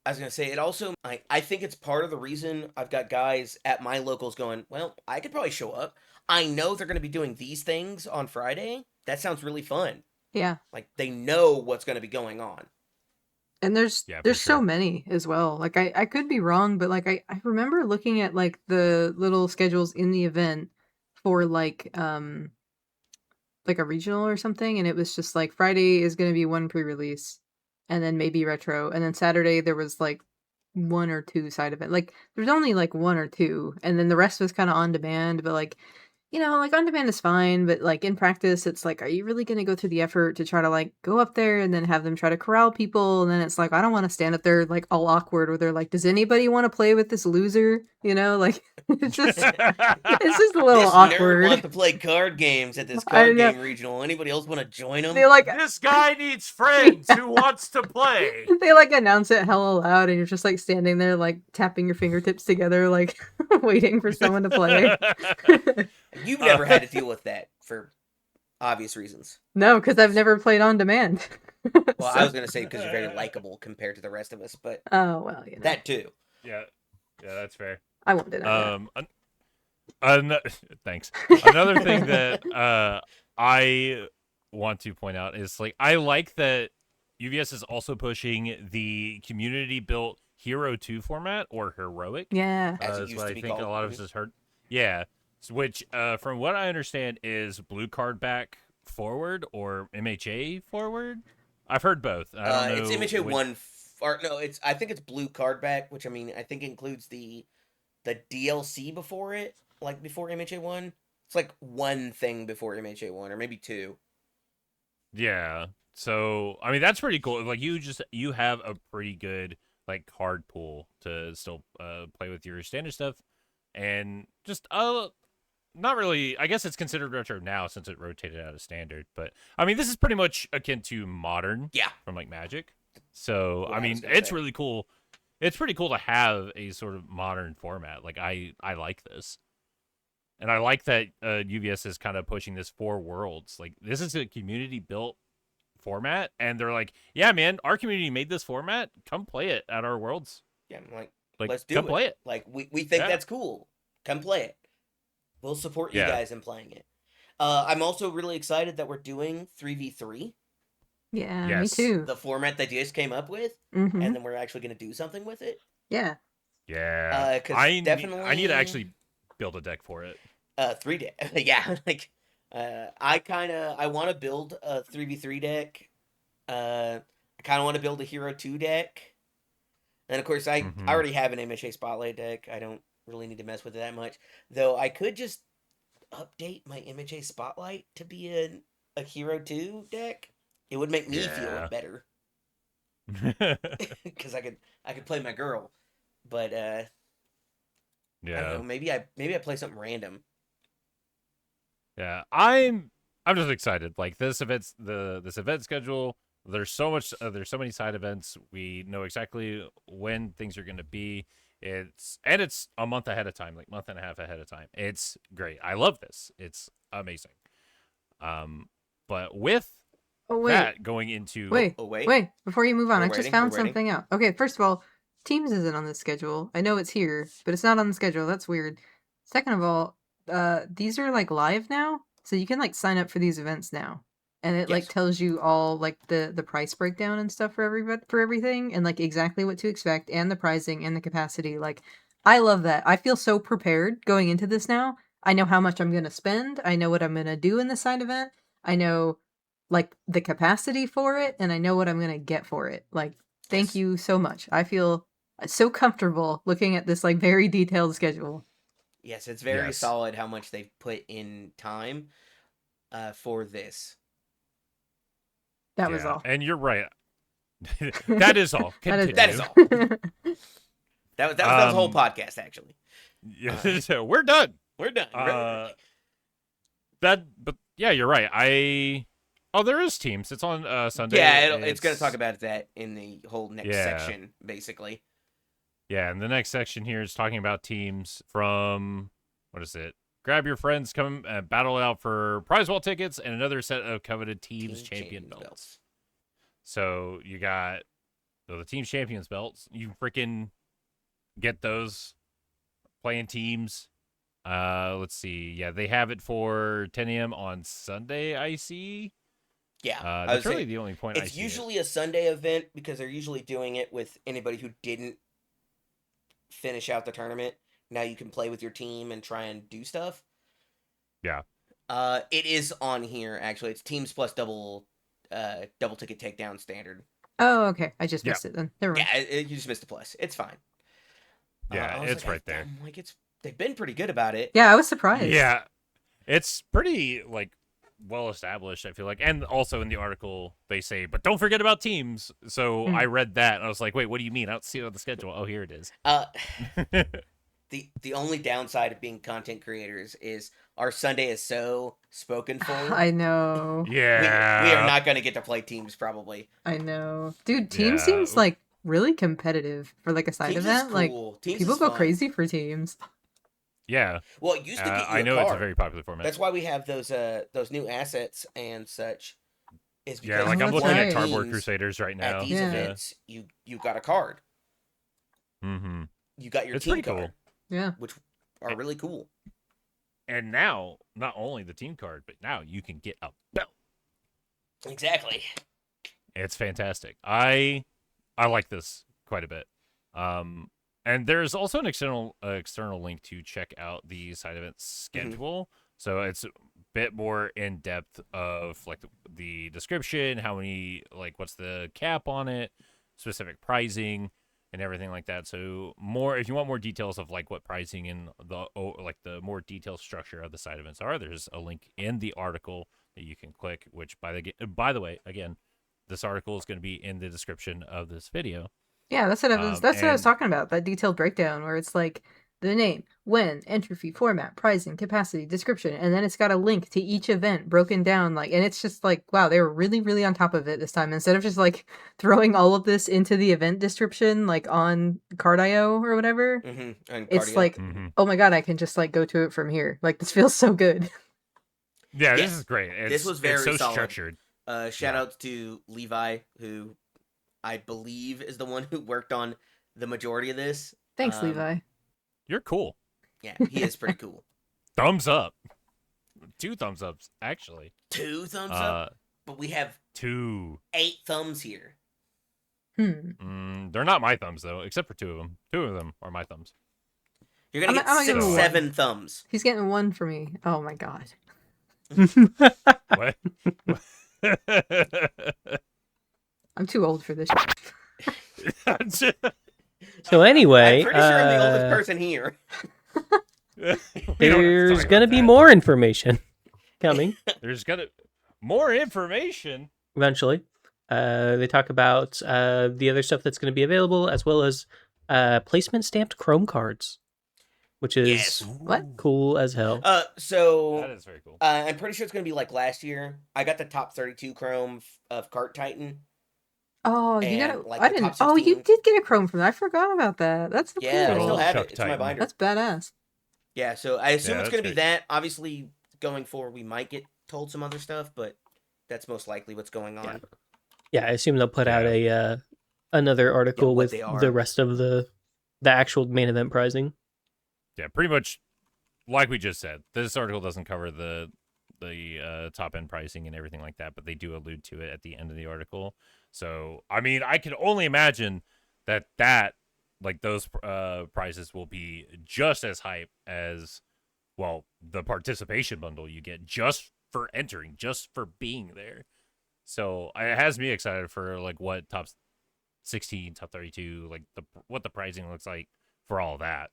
I was gonna say it also. I think it's part of the reason I've got guys at my locals going, well, I could probably show up. I know they're gonna be doing these things on Friday. That sounds really fun. Yeah. Like they know what's gonna be going on. And there's Yeah, for so sure. many as well. Like I could be wrong, but like I remember looking at like the little schedules in the event for like a regional or something, and it was just like Friday is going to be one pre-release and then maybe retro, and then Saturday there was like one or two side event. Like there's only like one or two, and then the rest was kind of on demand, but like like on demand is fine, but like in practice, it's like, are you really going to go through the effort to try to like go up there and then have them try to corral people? And then it's like, I don't want to stand up there like all awkward where they're like, does anybody want to play with this loser? Like it's just a little This awkward. nerd wants to play card games at this I card know. game regional. Anybody else want to join them? They like This guy needs friends who wants to play. they like announce it hella loud, and you're just like standing there like tapping your fingertips together, like waiting for someone to play. You've never had to deal with that for obvious reasons. No, because I've never played on demand. Well, I was gonna say because you're very likable compared to the rest of us, but Oh well, that too. Yeah, that's fair. I won't deny Thanks. Another thing that I want to point out is like I like that UVS is also pushing the community built Hero 2 format or heroic. that. Yeah. As it That's used what to I be think called. a lot of us has heard. Yeah, which from what I understand is blue card back forward or MHA forward. I've heard both. I don't know. It's MHA one, or no, I think it's blue card back, which I mean I think includes the DLC before it, like before MHA 1. It's like one thing before MHA 1, or maybe two. Yeah. So I mean that's pretty cool. Like you have a pretty good like card pool to still play with your standard stuff, and just not really. I guess it's considered retro now since it rotated out of standard. But I mean this is pretty much akin to modern. Yeah. From like Magic. So Yeah, I I mean was gonna it's say. really cool. It's pretty cool to have a sort of modern format. Like I like this. And I like that UVS is kind of pushing this 4 worlds. Like this is a community built format, and they're like, "Yeah, man, our community made this format. Come play it at our worlds. Yeah, I'm like Like, let's do come it. play it." Like we think Yeah. that's cool. Come play it. We'll support you Yeah. guys in playing it. I'm also really excited that we're doing 3v3, Yeah, me Yes. too. the format that just came up with, Mm-hmm. and then we're actually going to do something with it. Yeah. Yeah. 'Cause I need to definitely- actually build a deck for it. 3 yeah, like I want to build a 3v3 deck. I kind of want to build a Hero 2 deck. And of course, I Mhm. already have an MHA Spotlight deck. I don't really need to mess with it that much. Though I could just update my MHA Spotlight to be a Hero 2 deck. It would make me Yeah. feel better because I could play my girl. But I don't Yeah. know, maybe I play something random. Yeah. I'm just excited. Like this event schedule, there's so many side events. We know exactly when things are going to be. It's a month ahead of time, like month and a half ahead of time. It's great. I love this. It's amazing. But with Oh wait. that going into Wait. Oh wait, Wait, before you move on, We're I just waiting, found we're waiting. something out. Okay, first of all, Teams isn't on the schedule. I know it's here, but it's not on the schedule. That's weird. Second of all, these are like live now, so you can like sign up for these events now, and it like Yes. tells you all like the price breakdown and stuff for everything, and like exactly what to expect, and the pricing and the capacity. Like, I love that. I feel so prepared going into this now. I know how much I'm gonna spend. I know what I'm gonna do in the side event. I know like the capacity for it, and I know what I'm gonna get for it. Like, thank Yes. you so much. I feel so comfortable looking at this like very detailed schedule. Yes, it's very Yes. solid how much they've put in time for this. That was all. And you're right. That is all. That is Continue. That is all. That was the whole podcast, actually. So we're done. We're done. But yeah, you're right. There is Teams. It's on Sunday. Yeah, it's going to talk about that in the whole next section, basically. Yeah, and the next section here is talking about Teams from, what is it? Grab your friends, come battle it out for prize wall tickets and another set of coveted Teams champion belts. So you got the Teams champions belts. You freaking get those playing Teams. Let's see. Yeah, they have it for 10 a.m. on Sunday, I see. Yeah. That's really the only point I see. It's usually a Sunday event because they're usually doing it with anybody who didn't finish out the tournament. Now you can play with your team and try and do stuff. Yeah. It is on here, actually. It's Teams plus double ticket takedown standard. Oh, okay. I just missed it then. Never mind. Yeah, you just missed a plus. It's fine. Yeah, it's right there. I'm like, they've been pretty good about it. Yeah, I was surprised. Yeah, it's pretty well established, I feel like, and also in the article they say, but don't forget about Teams. So I read that and I was like, wait, what do you mean? I don't see it on the schedule. Oh, here it is. The only downside of being content creators is our Sunday is so spoken for. I know. Yeah, we are not going to get to play Teams probably. I know, dude. Teams seems like really competitive for like a side Teams event. Is like cool. Teams people is go fun. crazy for Teams. Yeah. Well, it used to get you I know card. it's a very popular format. That's why we have those new assets and such. Is because I'm looking at teams Cardboard Crusaders right now. At these events, you got a card. Mm-hmm. You got your it's team pretty card. Cool. Yeah. Which are really cool. And now, not only the team card, but now you can get a belt. Exactly. It's fantastic. I like this quite a bit. And there's also an external link to check out the side event schedule. So it's a bit more in depth of like the description, how many, like what's the cap on it, specific pricing, and everything like that. So more, if you want more details of like what pricing and the more detailed structure of the side events are, there's a link in the article that you can click. Which by the way, again, this article is going to be in the description of this video. Yeah, that's what I was. That's what I was talking about. That detailed breakdown where it's like the name, when, entry fee, format, pricing, capacity, description, and then it's got a link to each event broken down. Like, and it's just like, wow, they were really, really on top of it this time. Instead of just like throwing all of this into the event description, like on Card.io or whatever, it's like, oh my god, I can just like go to it from here. Like, this feels so good. Yeah, this is great. This was very so solid. Structured. Shout out to Levi, who I believe is the one who worked on the majority of this. Thanks, Levi. You're cool. Yeah, he is pretty cool. Thumbs up. 2 thumbs ups, actually. 2 thumbs up? But we have 8 thumbs here. They're not my thumbs, though, except for 2 of them. 2 of them are my thumbs. You're going to get 6, 7 thumbs. He's getting 1 for me. Oh, my God. What? I'm too old for this. So anyway, I'm pretty sure I'm the oldest person here. There's gonna be more information coming. There's gonna more information eventually. They talk about the other stuff that's going to be available, as well as placement stamped Chrome cards, which is cool as hell. So that is very cool. I'm pretty sure it's going to be like last year. I got the top 32 Chrome of Cart Titan. Oh, you got it. Like I didn't. Oh, you did get a Chrome from that. I forgot about that. That's so cool. I still have it. It's in my binder. That's badass. Yeah, so I assume it's going to be that. Obviously, going forward, we might get told some other stuff, but that's most likely what's going on. Yeah, I assume they'll put out a another article with the rest of the actual main event pricing. Yeah, pretty much like we just said. This article doesn't cover the top end pricing and everything like that, but they do allude to it at the end of the article. So, I mean, I can only imagine that like those prices will be just as hype as, well, the participation bundle you get just for entering, just for being there. So it has me excited for like what top 16, top 32, like what the pricing looks like for all that.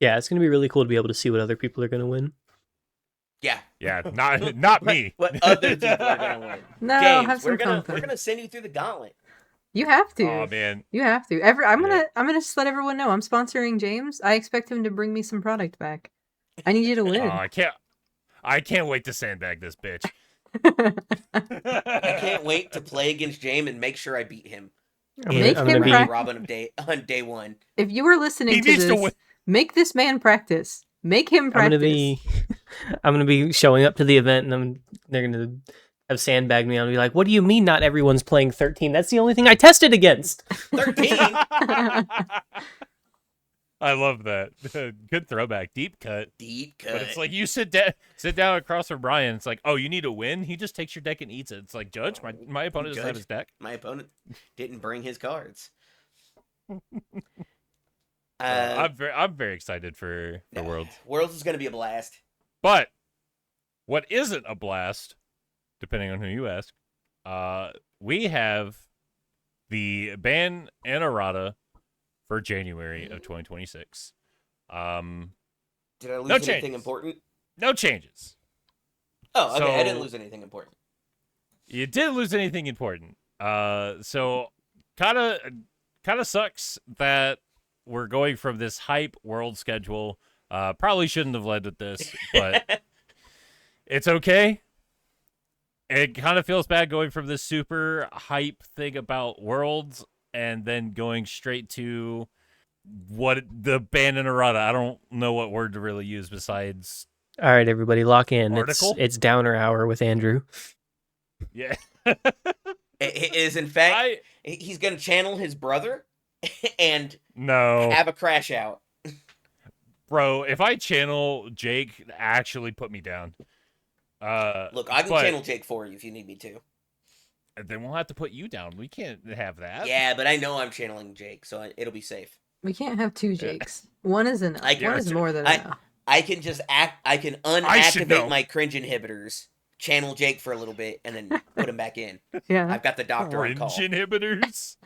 Yeah, it's gonna be really cool to be able to see what other people are gonna win. Yeah. Yeah, not me. What other people are gonna win? No, James, have some we're gonna confidence. send you through the gauntlet. You have to. Oh man, You have to. I'm gonna just let everyone know I'm sponsoring James. I expect him to bring me some product back. I need you to oh, win. I can't wait to sandbag this bitch. I can't wait to play against James and make sure I beat him. I'm Make gonna him be practice. Robin of day on day one. If you are listening He to needs to this, win. make this man practice. Make him practice. I'm gonna be showing up to the event, and they're gonna have sandbagged me. I'll be like, "What do you mean? Not everyone's playing 13? That's the only thing I tested against." 13. I love that. Good throwback, deep cut. Deep cut. But it's like you sit down across from Brian. It's like, oh, you need a win. He just takes your deck and eats it. It's like, Judge, my opponent doesn't have his deck. My opponent didn't bring his cards. I'm very excited for Worlds. Worlds is going to be a blast. But what isn't a blast, depending on who you ask, we have the ban and errata for January of 2026. Did I lose No anything changes. important? No changes. Oh, okay. I didn't So- lose anything important. You didn't lose anything important. So kind of sucks that we're going from this hype world schedule. Probably shouldn't have led with this, but it's okay. It kind of feels bad going from this super hype thing about worlds and then going straight to what the ban and errata. I don't know what word to really use besides All right, everybody, lock in. Article? It's downer hour with Andrew. yeah. It is, in fact, he's going to channel his brother and No. have a crash out. Bro, if I channel Jake, actually put me down. Look, I can but channel Jake for you if you need me to. then we'll have to put you down. We can't have that. Yeah, but I know I'm channeling Jake, so it'll be safe. We can't have two Jakes. One is enough. One is more than enough. I can just I can should know. unactivate my cringe inhibitors, channel Jake for a little bit, and then put him back in. Yeah. I've got the doctor on call. Cringe inhibitors.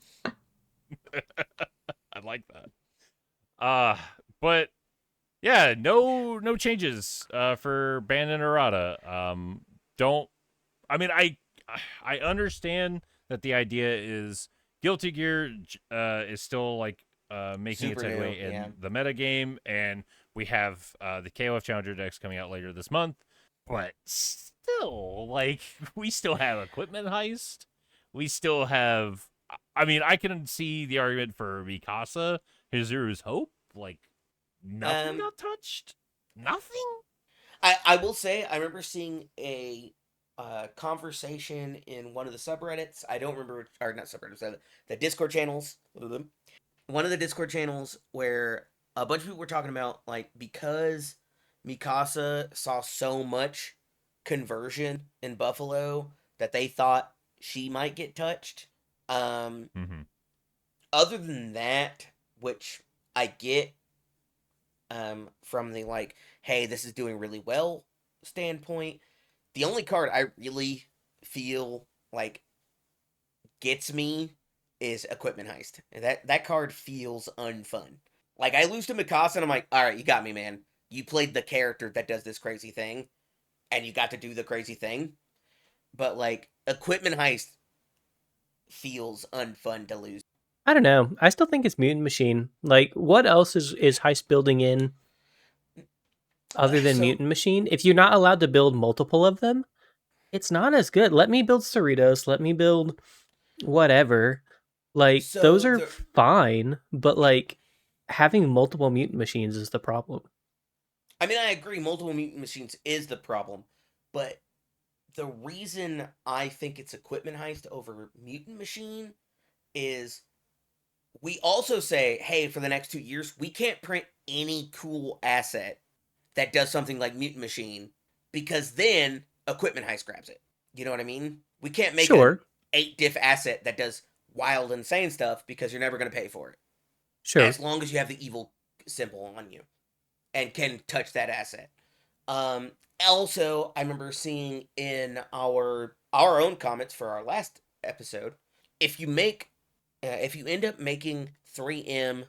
I like that. But yeah, no changes for ban and errata. I understand that the idea is Guilty Gear is still like making its Super headway new, in yeah. the meta game, and we have the KOF Challenger decks coming out later this month. But still, like, we still have Equipment Heist. We still have. I mean, I can see the argument for Mikasa, Hizuru's Hope. Like, nothing got touched. Nothing. I will say, I remember seeing a conversation in one of the subreddits. I don't remember, or not subreddits, the Discord channels. One of the Discord channels where a bunch of people were talking about, like, because Mikasa saw so much conversion in Buffalo that they thought she might get touched. Mm-hmm. Other than that, which I get from the, like, hey, this is doing really well standpoint, the only card I really feel like gets me is Equipment Heist. That card feels unfun. Like, I lose to Mikasa and I'm like, alright, you got me, man. You played the character that does this crazy thing, and you got to do the crazy thing. But, like, Equipment Heist feels unfun to lose. I don't know. I still think it's Mutant Machine. Like, what else is Heist building in other than Mutant Machine? If you're not allowed to build multiple of them, it's not as good. Let me build Cerritos. Let me build whatever. Like, those are fine, but, like, having multiple Mutant Machines is the problem. I mean, I agree, multiple Mutant Machines is the problem, but the reason I think it's Equipment Heist over Mutant Machine is we also say, hey, for the next 2 years, we can't print any cool asset that does something like Mutant Machine, because then Equipment Heist grabs it. You know what I mean? We can't make an 8-diff asset that does wild, insane stuff, because you're never going to pay for it. Sure. As long as you have the evil symbol on you and can touch that asset. Also, I remember seeing in our own comments for our last episode, if you end up making 3M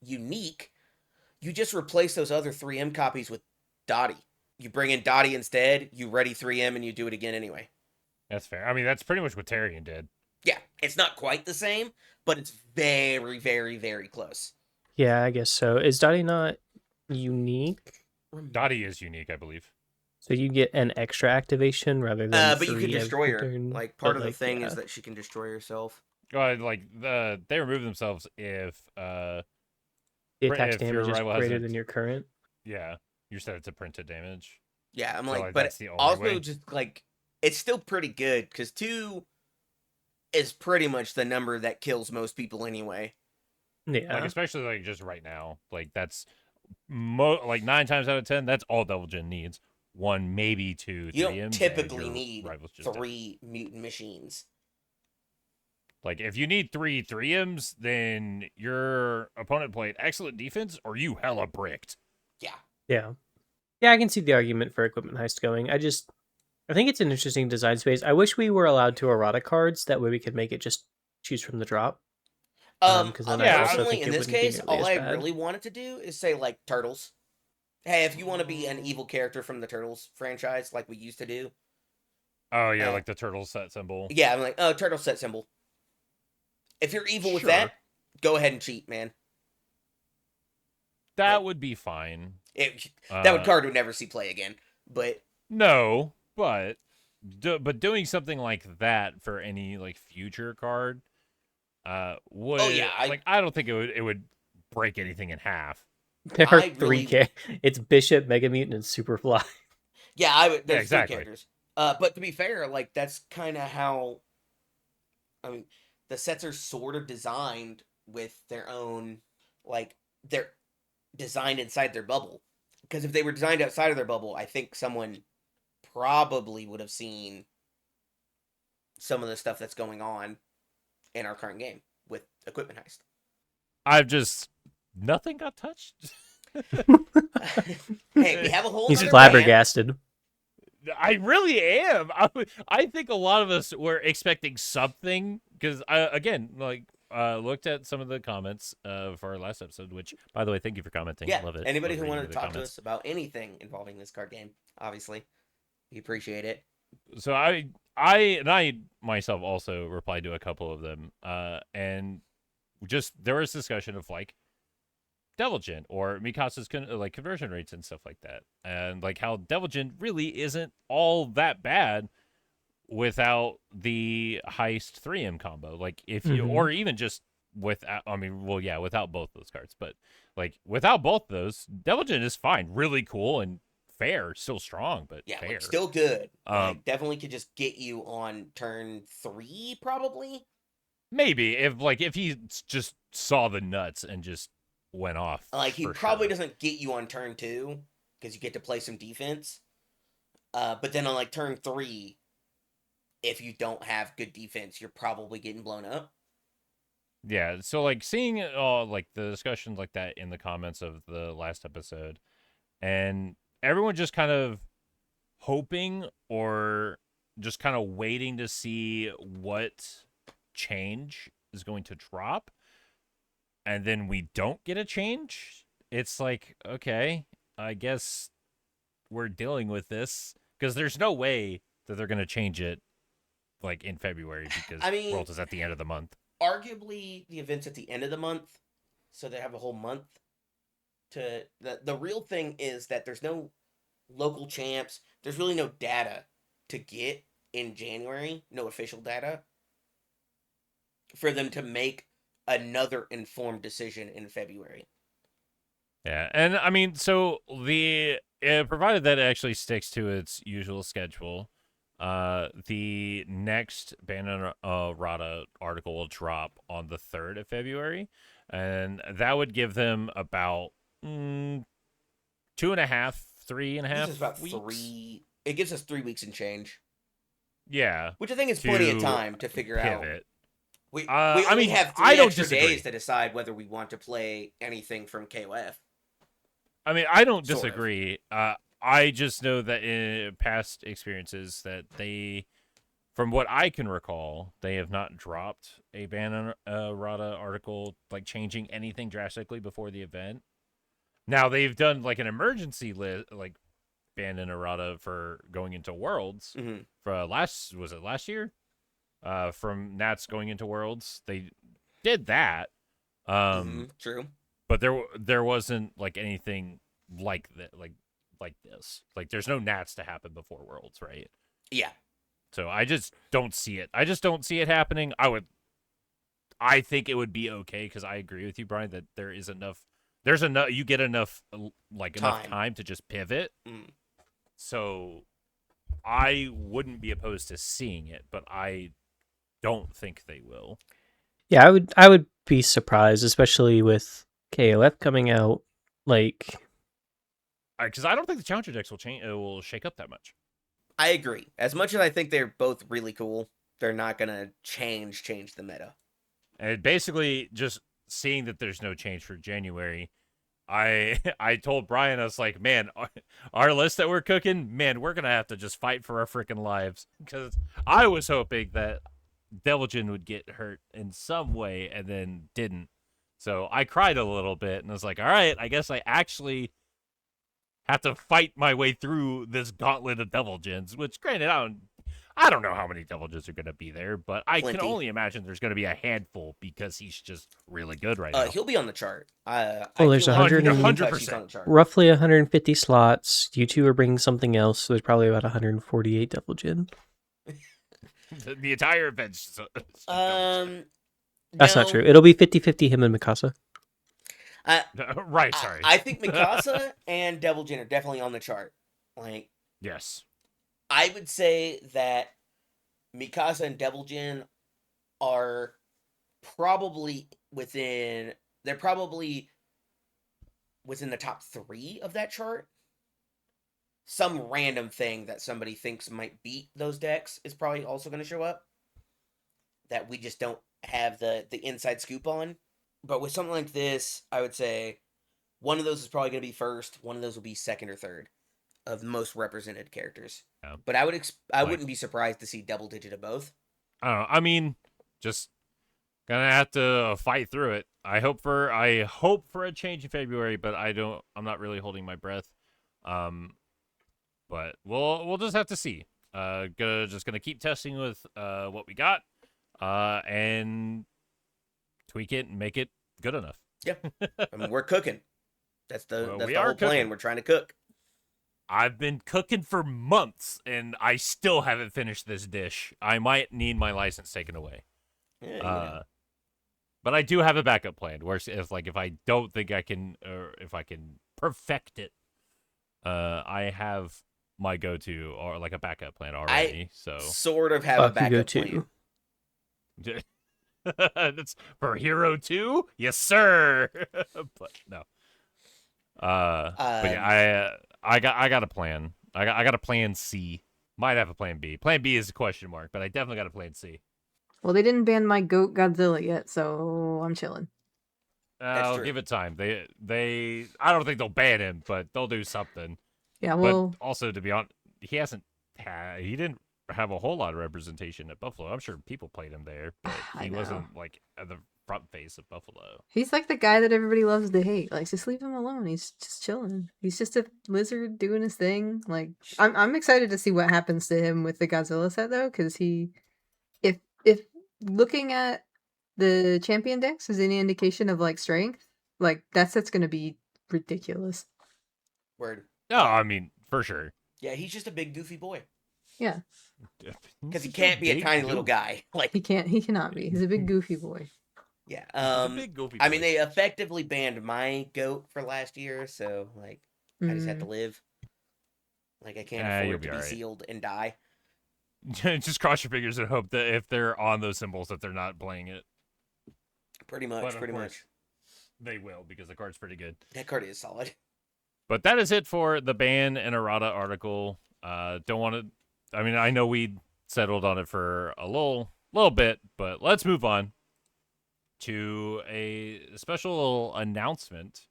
unique, You just replace those other 3M copies with Dottie. You bring in Dottie instead, you ready 3M, and you do it again anyway. That's fair. I mean, that's pretty much what Tarian did. Yeah, it's not quite the same, but it's very, very, very close. Yeah, I guess so. Is Dottie not unique? Dottie is unique, I believe. So you get an extra activation rather than but you can 3 destroy every her. turn, Like, part but, of the thing yeah. is that she can destroy herself. Like they remove themselves if the attack's if your damage is rival has greater a- than your current. yeah, you set it to printed damage. Yeah, I'm So, like, like, but that's the only also way. just like it's still pretty good because 2 is pretty much the number that kills most people anyway. Yeah. Like, especially like just right now, like that's like 9 times out of 10, that's all Devil Jin needs. 1, maybe 2, 3 You don't M's, typically and your need rival's just dead. 3 mutant machines. Like, if you need 3 3Ms, then your opponent played excellent defense or you hella bricked. Yeah. Yeah. Yeah, I can see the argument for equipment heist going. I think it's an interesting design space. I wish we were allowed to errata cards. That way we could make it just choose from the drop. 'Cause then I also Unfortunately, think in it this wouldn't be case, nearly all as I bad. really wanted to do is say, like, Turtles. Hey, if you want to be an evil character from the Turtles franchise, like we used to do. Oh, yeah, like the turtle set symbol. Yeah, I'm like, oh, Turtle set symbol. If you're evil with Sure. that, go ahead and cheat, man. That would be fine. That card would never see play again. But no, but doing something like that for any like future card, would I don't think it would break anything in half. There are 3K. It's Bishop, Mega Mutant, and Superfly. Yeah, there's exactly. 3 characters. But to be fair, like that's kind of how. I mean, the sets are sort of designed with their own, like they're designed inside their bubble. Because if they were designed outside of their bubble, I think someone probably would have seen some of the stuff that's going on in our current game with Equipment Heist. Nothing got touched. Hey, we have a whole. He's flabbergasted. I really am. I think a lot of us were expecting something because looked at some of the comments for our last episode, which, by the way, thank you for commenting. Yeah, love it. Anybody love who wanted to talk comments. to us about anything involving this card game, obviously, we appreciate it. So I myself also replied to a couple of them, and just there was discussion of like Devil Jin or Mikasa's conversion rates and stuff like that, and like how Devil Jin really isn't all that bad without the heist 3M combo. Like if you or even just without, without both those cards, but like without both those, Devil Jin is fine, really cool and fair, still strong, but yeah, fair. Like, still good. Definitely could just get you on turn 3, probably. Maybe if he just saw the nuts and just went off. Like he probably doesn't get you on turn 2 because you get to play some defense. But then on like turn 3, if you don't have good defense, you're probably getting blown up. Yeah, so like seeing like the discussions like that in the comments of the last episode, and everyone just kind of hoping or just kind of waiting to see what change is going to drop, and then we don't get a change. It's like, okay, I guess we're dealing with this because there's no way that they're going to change it like in February because Worlds is at the end of the month. Arguably, the event's at the end of the month, so they have a whole month to... The real thing is that there's no local champs. There's really no data to get in January, no official data, for them to make another informed decision in February. Yeah, and I mean, so provided that it actually sticks to its usual schedule, the next Ban Errata article will drop on the 3rd of February, and that would give them about 2.5, 3.5 weeks. It gives us 3 weeks and change. Yeah, which I think is plenty of time to figure out. We only have 3 extra days to decide whether we want to play anything from KOF. I mean, I don't disagree. I just know that in past experiences that they, from what I can recall, they have not dropped a Ban Errata article like changing anything drastically before the event. Now they've done like an emergency like ban in Errata for going into Worlds. Mm-hmm. For was it last year? From Nats going into Worlds, they did that. True. But there wasn't like anything like that, like this. Like there's no Nats to happen before Worlds, right? Yeah. So I just don't see it. I just don't see it happening. I think it would be okay because I agree with you, Brian, that there is enough. There's enough. You get enough enough time to just pivot. Mm. So I wouldn't be opposed to seeing it, but I don't think they will. Yeah, I would be surprised, especially with KOF coming out. Like, Because I don't think the challenger decks will change. It will shake up that much. I agree. As much as I think they're both really cool, they're not gonna change the meta. And basically, just seeing that there's no change for January, I told Brian, I was like, man, our list that we're cooking, man, we're gonna have to just fight for our freaking lives. Because I was hoping that Devilgen would get hurt in some way and then didn't. So I cried a little bit and I was like, all right, I guess I actually have to fight my way through this gauntlet of Devilgens, which granted, I don't know how many Devilgens are going to be there, but I Plenty. can only imagine there's going to be a handful because he's just really good right now. He'll be on the chart. there's feel like 100%. he's on the chart. roughly 150 slots. You two are bringing something else, so there's probably about 148 Devilgen. The entire event's just That's not no. true. It'll be 50-50 him and Mikasa. right, sorry. I think Mikasa and Devilgen are definitely on the chart. Like, yes. I would say that Mikasa and Devilgen are probably within the top 3 of that chart. Some random thing that somebody thinks might beat those decks is probably also going to show up that we just don't have the inside scoop on. But with something like this, I would say one of those is probably going to be first. One of those will be second or third of the most represented characters. Yeah. But I wouldn't be surprised to see double digit of both. I don't know. I mean, just gonna have to fight through it. I hope for a change in February, but I'm not really holding my breath. But we'll just have to see. Just gonna keep testing with what we got, and tweak it and make it good enough. Yeah, I mean we're cooking. That's the We whole are plan. cooking. We're trying to cook. I've been cooking for months, and I still haven't finished this dish. I might need my license taken away. Yeah, you know. But I do have a backup plan. Where if I don't think I can, or if I can perfect it, I have my go-to or like a backup plan already. So sort of have a backup plan. That's for Hero 2? Yes, sir. But no. But yeah, I got a plan. I got a plan C. Might have a plan B. Plan B is a question mark, but I definitely got a plan C. Well, they didn't ban my goat Godzilla yet, so I'm chilling. I'll true. give it time. They I don't think they'll ban him, but they'll do something. Yeah, well, But also, to be honest, he didn't have a whole lot of representation at Buffalo. I'm sure people played him there, but I he know. wasn't like at the front face of Buffalo. he's like the guy that everybody loves to hate. Like, just leave him alone. He's just chilling. He's just a lizard doing his thing. Like, I'm excited to see what happens to him with the Godzilla set though, because if looking at the champion decks is any indication of like strength, like that set's gonna be ridiculous. Word. No, I mean for sure. Yeah, he's just a big goofy boy. Yeah, Because he can't be a tiny little guy. Like, he cannot be. He's a big goofy boy. yeah. He's a big goofy I mean, boy. they effectively banned my goat for last year, so like, I just have to live. Like, I can't you'll afford be to be alright. sealed and die. Just cross your fingers and hope that if they're on those symbols that they're not playing it. Pretty much. But of Pretty course, much. They will because the card's pretty good. That card is solid. But that is it for the ban and errata article. Don't want to. I mean, I know we settled on it for a little bit, but let's move on to a special announcement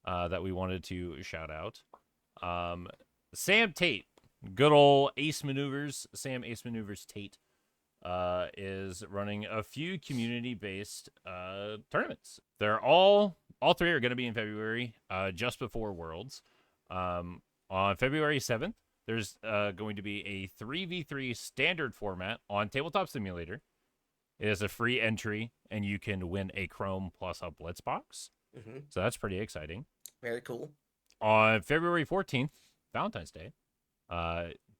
that we wanted to shout out. Sam Tate, good old AceManeuvers, Sam AceManeuvers Tate, is running a few community-based tournaments. They're all all three are going to be in February, just before Worlds. On February 7th, there's going to be a 3v3 standard format on Tabletop Simulator. It is a free entry, and you can win a Chrome plus a Blitz box. Mm-hmm. So that's pretty exciting. Very cool. On February 14th, Valentine's Day,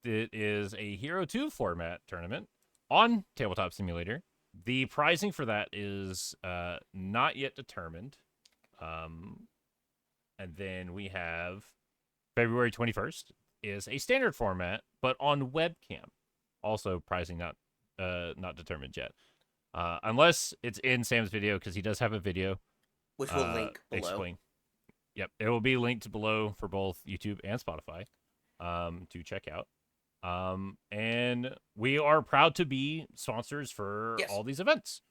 it is a Hero 2 format tournament on Tabletop Simulator. The pricing for that is not yet determined. And then we have February 21st is a standard format, but on webcam. Also pricing not determined yet. Unless it's in Sam's video, because he does have a video. Which we'll link below. Explain. Yep, it will be linked below for both YouTube and Spotify to check out. And we are proud to be sponsors for all these events.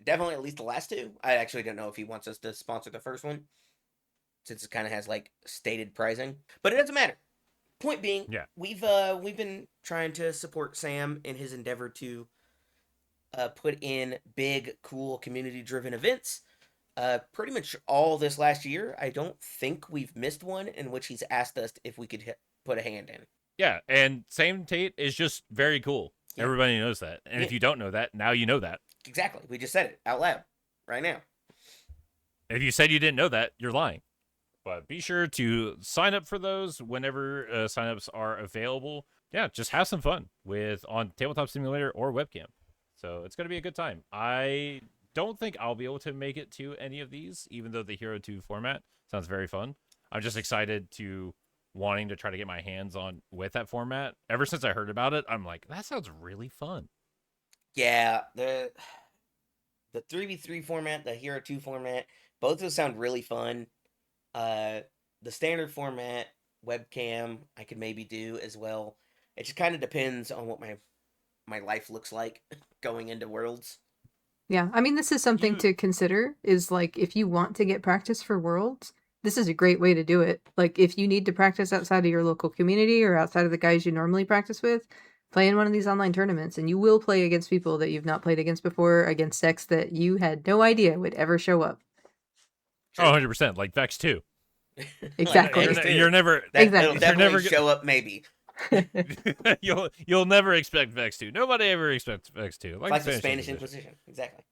Definitely at least the last two. I actually don't know if he wants us to sponsor the first one, since it kind of has like stated pricing, but it doesn't matter. Point being, we've been trying to support Sam in his endeavor to put in big, cool, community-driven events. Pretty much all this last year, I don't think we've missed one in which he's asked us if we could put a hand in. Yeah, and Sam Tate is just very cool. Yeah. Everybody knows that. And if you don't know that, now you know that. Exactly. We just said it out loud right now. If you said you didn't know that, you're lying. But be sure to sign up for those whenever signups are available. Yeah, just have some fun on Tabletop Simulator or webcam. So it's going to be a good time. I don't think I'll be able to make it to any of these, even though the Hero 2 format sounds very fun. I'm just excited wanting to try to get my hands on with that format. Ever since I heard about it, I'm like, that sounds really fun. Yeah, the 3v3 format, the Hero 2 format, both of those sound really fun. The standard format, webcam, I could maybe do as well. It just kind of depends on what my life looks like going into Worlds. Yeah, I mean, this is something to consider, is like, if you want to get practice for Worlds, this is a great way to do it. Like, if you need to practice outside of your local community or outside of the guys you normally practice with, play in one of these online tournaments, and you will play against people that you've not played against before, against decks that you had no idea would ever show up. Oh, 100%, like Vex 2. Exactly. You're never... It'll definitely show up, maybe. You'll never expect Vex 2. Nobody ever expects Vex 2. Like the Spanish Inquisition. Exactly.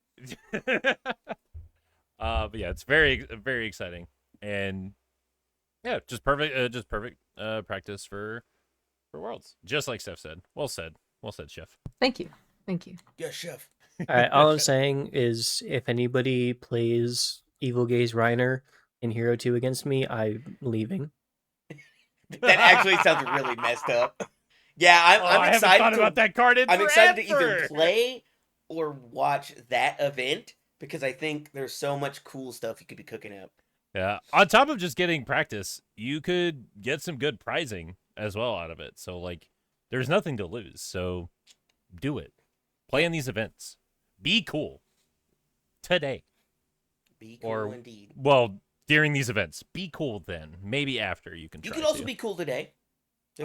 But yeah, it's very, very exciting. And yeah, just perfect practice for Worlds. Just like Steph said. Well said, Chef. Thank you. Yes, Chef. All right, all I'm saying is, if anybody plays Evil Gaze Reiner in Hero 2 against me, I'm leaving. That actually sounds really messed up. Yeah, I'm excited. I haven't thought about that card in forever. Excited to either play or watch that event, because I think there's so much cool stuff you could be cooking up. Yeah, on top of just getting practice, you could get some good prizing as well out of it. So, like, there's nothing to lose. So, do it. Play in these events. Be cool. Today. Be cool indeed. Well, during these events. Be cool then. Maybe after you can try. You could also be cool today.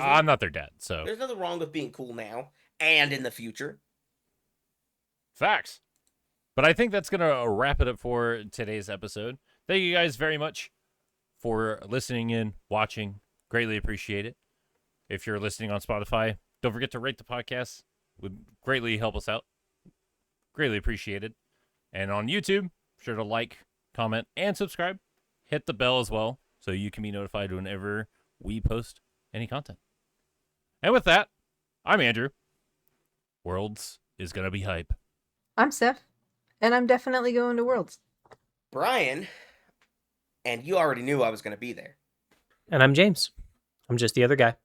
I'm not their dad, so. There's nothing wrong with being cool now and in the future. Facts. But I think that's going to wrap it up for today's episode. Thank you guys very much for listening in, watching. Greatly appreciate it. If you're listening on Spotify, don't forget to rate the podcast. Would greatly help us out. Greatly appreciated. And on YouTube, sure to like, comment, and subscribe. Hit the bell as well, so you can be notified whenever we post any content. And with that, I'm Andrew. Worlds is going to be hype. I'm Steph, and I'm definitely going to Worlds. Brian, and you already knew I was going to be there. And I'm James. I'm just the other guy.